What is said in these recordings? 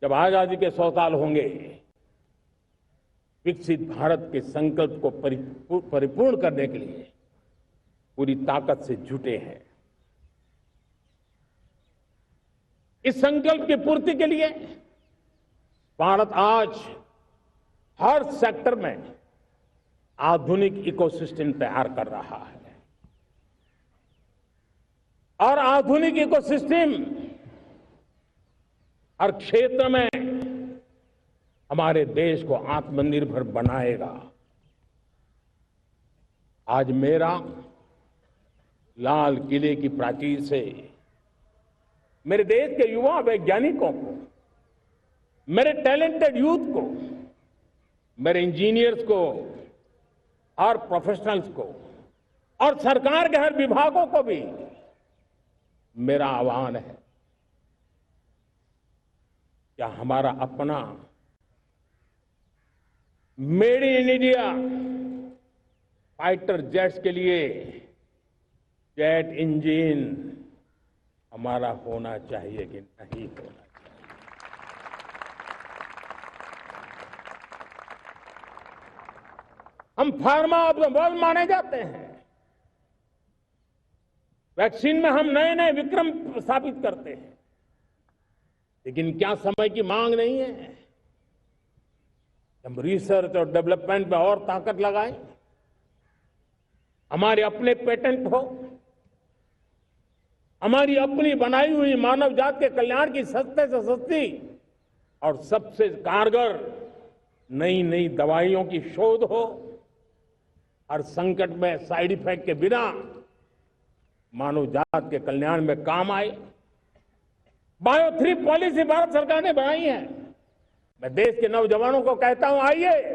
जब आजादी के 100 साल होंगे, विकसित भारत के संकल्प को परिपूर्ण करने के लिए पूरी ताकत से जुटे हैं। इस संकल्प की पूर्ति के लिए भारत आज हर सेक्टर में आधुनिक इकोसिस्टम तैयार कर रहा है और आधुनिक इकोसिस्टम हर क्षेत्र में हमारे देश को आत्मनिर्भर बनाएगा। आज मेरा लाल किले की प्राचीर से मेरे देश के युवा वैज्ञानिकों को, मेरे टैलेंटेड यूथ को, मेरे इंजीनियर्स को और प्रोफेशनल्स को और सरकार के हर विभागों को भी मेरा आह्वान है, क्या हमारा अपना made in India fighter jets के लिए जेट इंजन हमारा होना चाहिए कि नहीं होना चाहिए? हम फार्मा ऑफ द वर्ल्ड माने जाते हैं। वैक्सीन में हम नए नए विक्रम स्थापित करते हैं, लेकिन क्या समय की मांग नहीं है? हम रिसर्च और डेवलपमेंट में और ताकत लगाएं, हमारे अपने पेटेंट हो, हमारी अपनी बनाई हुई मानव जाति के कल्याण की सस्ते से सस्ती और सबसे कारगर नई नई दवाइयों की शोध हो, हर संकट में साइड इफेक्ट के बिना मानव जाति के कल्याण में काम आए। बायो 3 पॉलिसी भारत सरकार ने बनाई है। मैं देश के नौजवानों को कहता हूं, आइए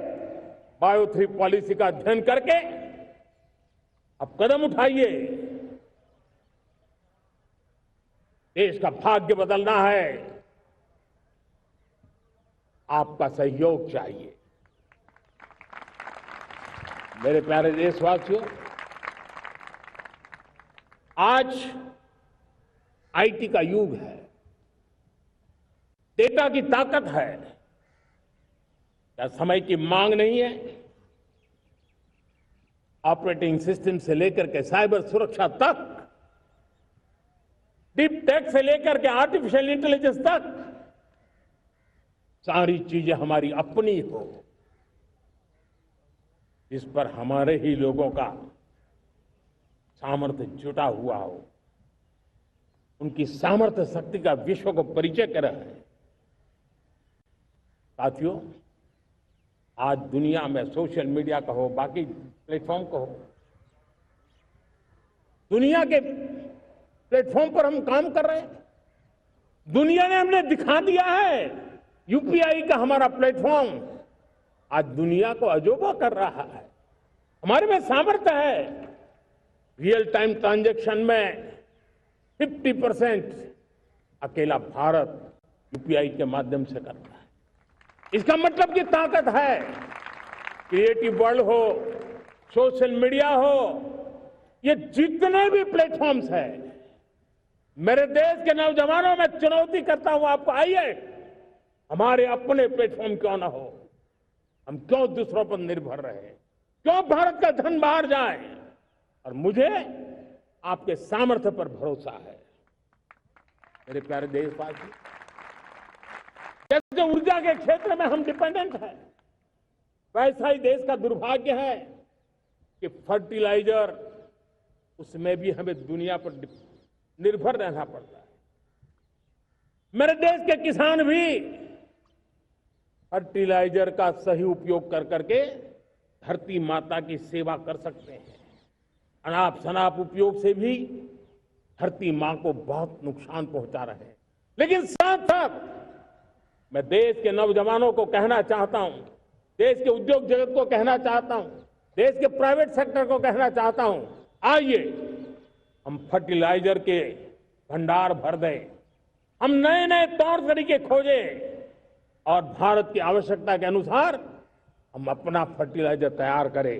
बायो 3 पॉलिसी का अध्ययन करके अब कदम उठाइए। देश का भाग्य बदलना है, आपका सहयोग चाहिए। मेरे प्यारे देशवासियों, आज आईटी का युग है, डेटा की ताकत है। क्या समय की मांग नहीं है? ऑपरेटिंग सिस्टम से लेकर के साइबर सुरक्षा तक, डीप टेक से लेकर के आर्टिफिशियल इंटेलिजेंस तक, सारी चीजें हमारी अपनी हो, इस पर हमारे ही लोगों का सामर्थ्य जुटा हुआ हो, उनकी सामर्थ्य शक्ति का विश्व को परिचय कराएं। साथियों, आज दुनिया में सोशल मीडिया का हो, बाकी प्लेटफॉर्म का हो, दुनिया के प्लेटफॉर्म पर हम काम कर रहे हैं। दुनिया ने हमने दिखा दिया है, यूपीआई का हमारा प्लेटफॉर्म आज दुनिया को अजोबा कर रहा है। हमारे में सामर्थ्य है। रियल टाइम ट्रांजैक्शन में 50% अकेला भारत यूपीआई के माध्यम से करता है। इसका मतलब की ताकत है। क्रिएटिव वर्ल्ड हो, सोशल मीडिया हो, ये जितने भी प्लेटफॉर्म्स हैं, मेरे देश के नौजवानों में चुनौती करता हूं आपको, आइए हमारे अपने प्लेटफॉर्म क्यों ना हो, हम क्यों दूसरों पर निर्भर रहे, क्यों भारत का धन बाहर जाए? और मुझे आपके सामर्थ्य पर भरोसा है। मेरे प्यारे देशवासी, जैसे ऊर्जा के क्षेत्र में हम डिपेंडेंट हैं, वैसा ही देश का दुर्भाग्य है कि फर्टिलाइजर, उसमें भी हमें दुनिया पर निर्भर रहना पड़ता है। मेरे देश के किसान भी फर्टिलाइजर का सही उपयोग कर करके धरती माता की सेवा कर सकते हैं। अनाप शनाप उपयोग से भी धरती मां को बहुत नुकसान पहुंचा रहे हैं। लेकिन साथ साथ मैं देश के नौजवानों को कहना चाहता हूं, देश के उद्योग जगत को कहना चाहता हूं, देश के प्राइवेट सेक्टर को कहना चाहता हूं, आइए हम फर्टिलाइजर के भंडार भर दें, हम नए नए तौर तरीके खोजें और भारत की आवश्यकता के अनुसार हम अपना फर्टिलाइजर तैयार करें।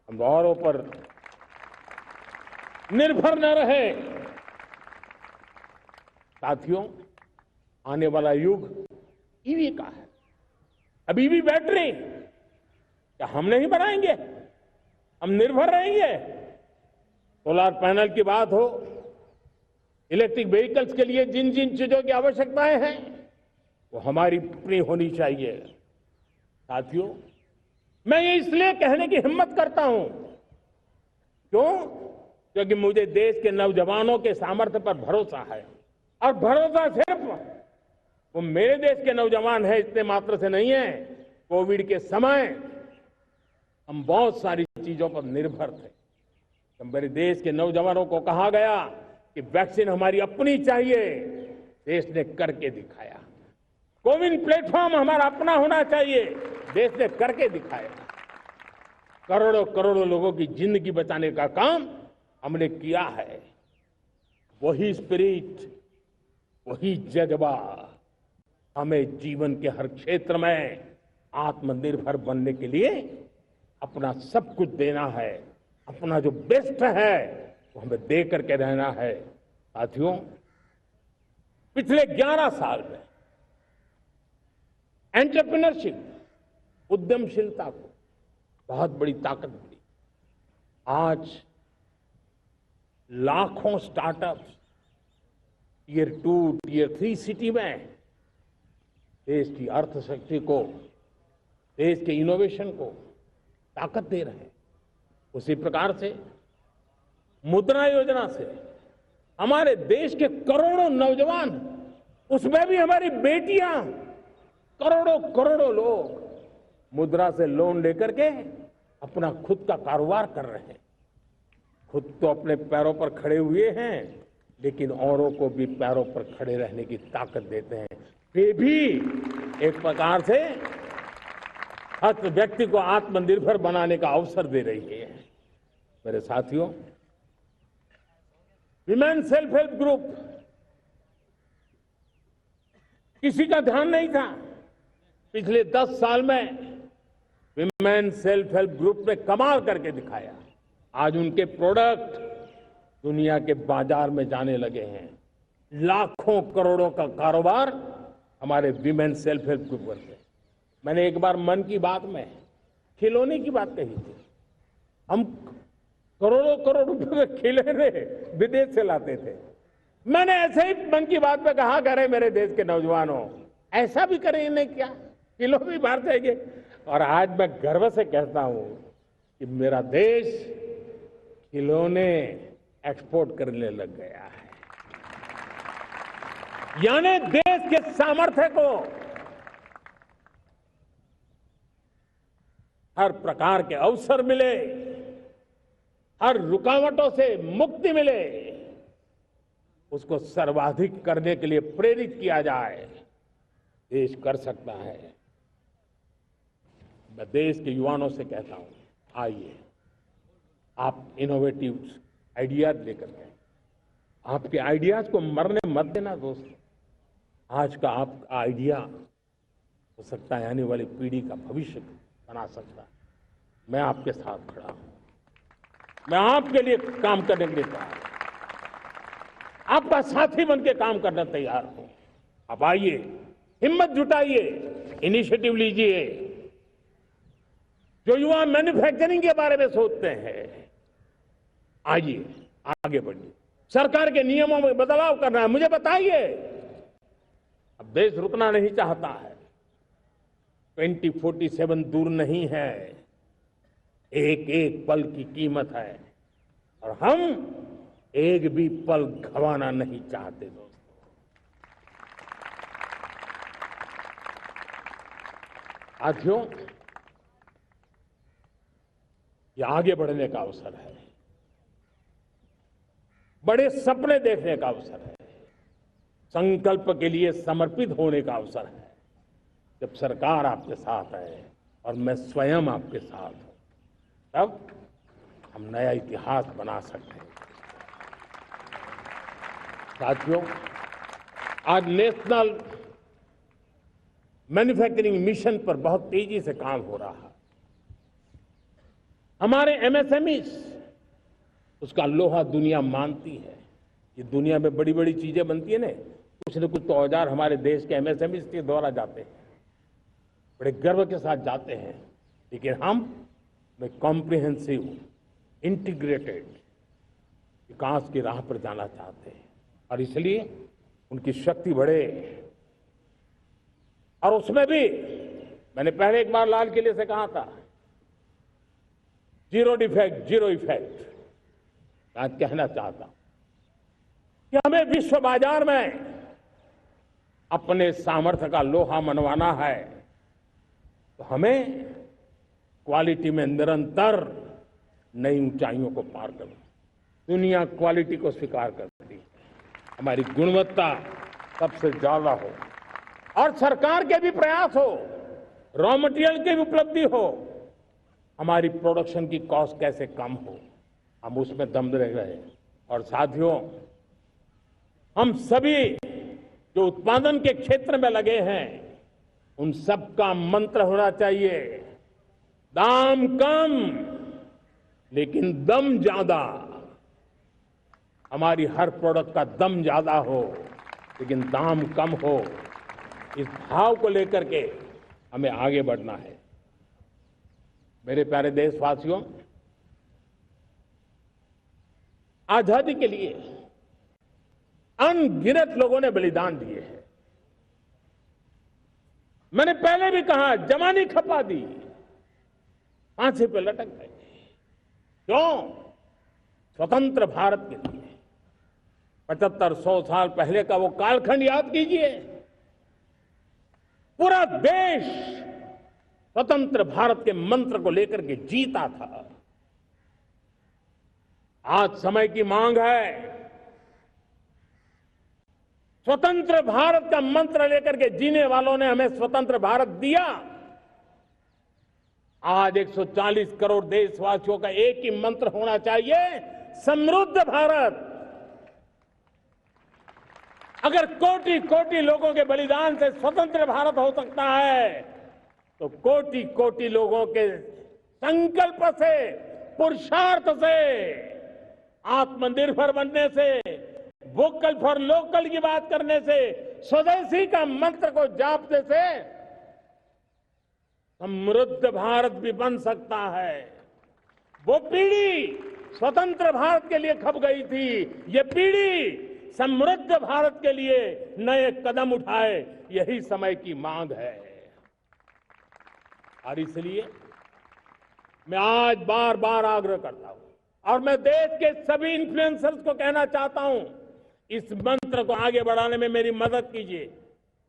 हम औरों पर निर्भर न रहे। साथियों, आने वाला युग ईवी का है। अब ईवी बैटरी क्या हम नहीं बनाएंगे? हम निर्भर रहेंगे? सोलर पैनल की बात हो, इलेक्ट्रिक व्हीकल्स के लिए जिन जिन चीजों की आवश्यकताएं हैं वो हमारी अपनी होनी चाहिए। साथियों, मैं ये इसलिए कहने की हिम्मत करता हूं, क्यों? क्योंकि मुझे देश के नौजवानों के सामर्थ्य पर भरोसा है। और भरोसा सिर्फ वो मेरे देश के नौजवान हैं इतने मात्र से नहीं है। कोविड के समय हम बहुत सारी चीजों पर निर्भर थे। तो मेरे देश के नौजवानों को कहा गया कि वैक्सीन हमारी अपनी चाहिए, देश ने करके दिखाया। कोविन प्लेटफॉर्म हमारा अपना होना चाहिए, देश ने करके दिखाया। करोड़ों करोड़ों लोगों की जिंदगी बचाने का काम हमने किया है। वही स्पिरिट, वही जज्बा हमें जीवन के हर क्षेत्र में आत्मनिर्भर बनने के लिए अपना सब कुछ देना है। अपना जो बेस्ट है वो हमें दे करके रहना है। साथियों, पिछले 11 साल में एंटरप्रेन्योरशिप, उद्यमशीलता को बहुत बड़ी ताकत मिली। आज लाखों स्टार्टअप्स टियर 2, टियर 3 सिटी में देश की अर्थशक्ति को, देश के इनोवेशन को ताकत दे रहे हैं। उसी प्रकार से मुद्रा योजना से हमारे देश के करोड़ों नौजवान, उसमें भी हमारी बेटियां, करोड़ों करोड़ों लोग मुद्रा से लोन लेकर के अपना खुद का कारोबार कर रहे हैं। खुद तो अपने पैरों पर खड़े हुए हैं, लेकिन औरों को भी पैरों पर खड़े रहने की ताकत देते हैं। वे भी एक प्रकार से हर व्यक्ति को आत्मनिर्भर बनाने का अवसर दे रही है। मेरे साथियों, विमेन सेल्फ हेल्प ग्रुप किसी का ध्यान नहीं था। पिछले 10 साल में विमेन सेल्फ हेल्प ग्रुप ने कमाल करके दिखाया। आज उनके प्रोडक्ट दुनिया के बाजार में जाने लगे हैं। लाखों करोड़ों का कारोबार हमारे विमेन सेल्फ हेल्प ग्रुप से। मैंने एक बार मन की बात में खिलौने की बात कही थी। हम करोड़ों करोड़ रुपए के खिलौने विदेश से लाते थे। मैंने ऐसे ही मन की बात में कहा, करे मेरे देश के नौजवानों, ऐसा भी करें नहीं क्या, किलो भी बाहर जाएंगे। और आज मैं गर्व से कहता हूं कि मेरा देश खिलौने एक्सपोर्ट करने लग गया है। यानी देश के सामर्थ्य को हर प्रकार के अवसर मिले, हर रुकावटों से मुक्ति मिले, उसको सर्वाधिक करने के लिए प्रेरित किया जाए। देश कर सकता है। मैं देश के युवाओं से कहता हूं, आइए आप इनोवेटिव आइडियाज लेकर के, आपके आइडियाज को मरने मत देना दोस्त। आज का आपका आइडिया हो सकता है आने वाली पीढ़ी का भविष्य बना सकता है। मैं आपके साथ खड़ा हूं, मैं आपके लिए काम करने के लिए तैयार हूं, आपका साथी बन के काम करने तैयार हूं। आप आइए, हिम्मत जुटाइए, इनिशिएटिव लीजिए। जो युवा मैन्युफैक्चरिंग के बारे में सोचते हैं, आइए आगे बढ़िए। सरकार के नियमों में बदलाव करना है, मुझे बताइए। अब देश रुकना नहीं चाहता है। 2047 दूर नहीं है। एक एक पल की कीमत है और हम एक भी पल गंवाना नहीं चाहते दोस्तों। साथियों, ये आगे बढ़ने का अवसर है, बड़े सपने देखने का अवसर है, संकल्प के लिए समर्पित होने का अवसर है। जब सरकार आपके साथ है और मैं स्वयं आपके साथ हूं, तब हम नया इतिहास बना सकते हैं। साथियों, आज नेशनल मैन्युफैक्चरिंग मिशन पर बहुत तेजी से काम हो रहा है। हमारे एमएसएमईज, उसका लोहा दुनिया मानती है। ये दुनिया में बड़ी बड़ी चीजें बनती है ना, कुछ न कुछ तो औजार हमारे देश के एमएसएमई के द्वारा जाते हैं, बड़े गर्व के साथ जाते हैं, लेकिन हम कॉम्प्रिहेंसिव इंटीग्रेटेड विकास की राह पर जाना चाहते हैं और इसलिए उनकी शक्ति बढ़े। और उसमें भी मैंने पहले एक बार लाल किले से कहा था, जीरो डिफेक्ट जीरो इफेक्ट। आज कहना चाहता हूं कि हमें विश्व बाजार में अपने सामर्थ्य का लोहा मनवाना है तो हमें क्वालिटी में निरंतर नई ऊंचाइयों को पार करना। दुनिया क्वालिटी को स्वीकार करती है, हमारी गुणवत्ता सबसे ज्यादा हो और सरकार के भी प्रयास हो, रॉ मटेरियल की भी उपलब्धि हो, हमारी प्रोडक्शन की कॉस्ट कैसे कम हो, हम उसमें दम रह रहे। और साथियों, हम सभी जो उत्पादन के क्षेत्र में लगे हैं उन सबका मंत्र होना चाहिए, दाम कम लेकिन दम ज्यादा। हमारी हर प्रोडक्ट का दम ज्यादा हो लेकिन दाम कम हो, इस भाव को लेकर के हमें आगे बढ़ना है। मेरे प्यारे देशवासियों, आजादी के लिए अनगिनत लोगों ने बलिदान दिए हैं। मैंने पहले भी कहा, जवानी खपा दी, फांसी पे लटक गए। क्यों? स्वतंत्र भारत के लिए 75-100 साल पहले का वो कालखंड याद कीजिए। पूरा देश स्वतंत्र भारत के मंत्र को लेकर के जीता था। आज समय की मांग है, स्वतंत्र भारत का मंत्र लेकर के जीने वालों ने हमें स्वतंत्र भारत दिया। आज 140 करोड़ देशवासियों का एक ही मंत्र होना चाहिए, समृद्ध भारत। अगर कोटि कोटि लोगों के बलिदान से स्वतंत्र भारत हो सकता है तो कोटि कोटि लोगों के संकल्प से, पुरुषार्थ से, आत्मनिर्भर बनने से, वोकल फॉर लोकल की बात करने से, स्वदेशी का मंत्र को जापने से समृद्ध भारत भी बन सकता है। वो पीढ़ी स्वतंत्र भारत के लिए खप गई थी, ये पीढ़ी समृद्ध भारत के लिए नए कदम उठाए, यही समय की मांग है। और इसलिए मैं आज बार बार आग्रह करता हूं और मैं देश के सभी इन्फ्लुएंसर्स को कहना चाहता हूं, इस मंत्र को आगे बढ़ाने में मेरी मदद कीजिए।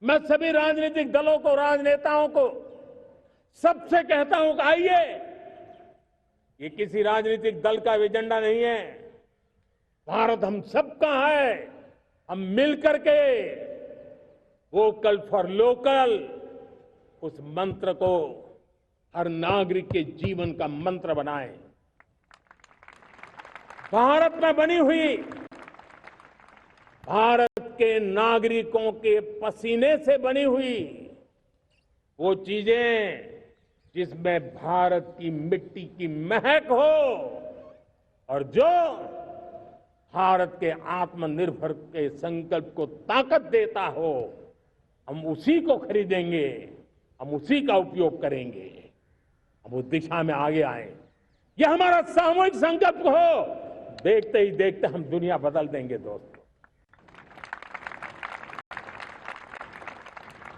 मैं सभी राजनीतिक दलों को, राजनेताओं को सबसे कहता हूं कि आइए, ये किसी राजनीतिक दल का एजेंडा नहीं है, भारत हम सबका है। हम मिलकर के वोकल फॉर लोकल उस मंत्र को हर नागरिक के जीवन का मंत्र बनाएं। भारत में बनी हुई, भारत के नागरिकों के पसीने से बनी हुई वो चीजें जिसमें भारत की मिट्टी की महक हो और जो भारत के आत्मनिर्भर के संकल्प को ताकत देता हो, हम उसी को खरीदेंगे, हम उसी का उपयोग करेंगे, हम उस दिशा में आगे आए। यह हमारा सामूहिक संकल्प हो, देखते ही देखते हम दुनिया बदल देंगे दोस्त।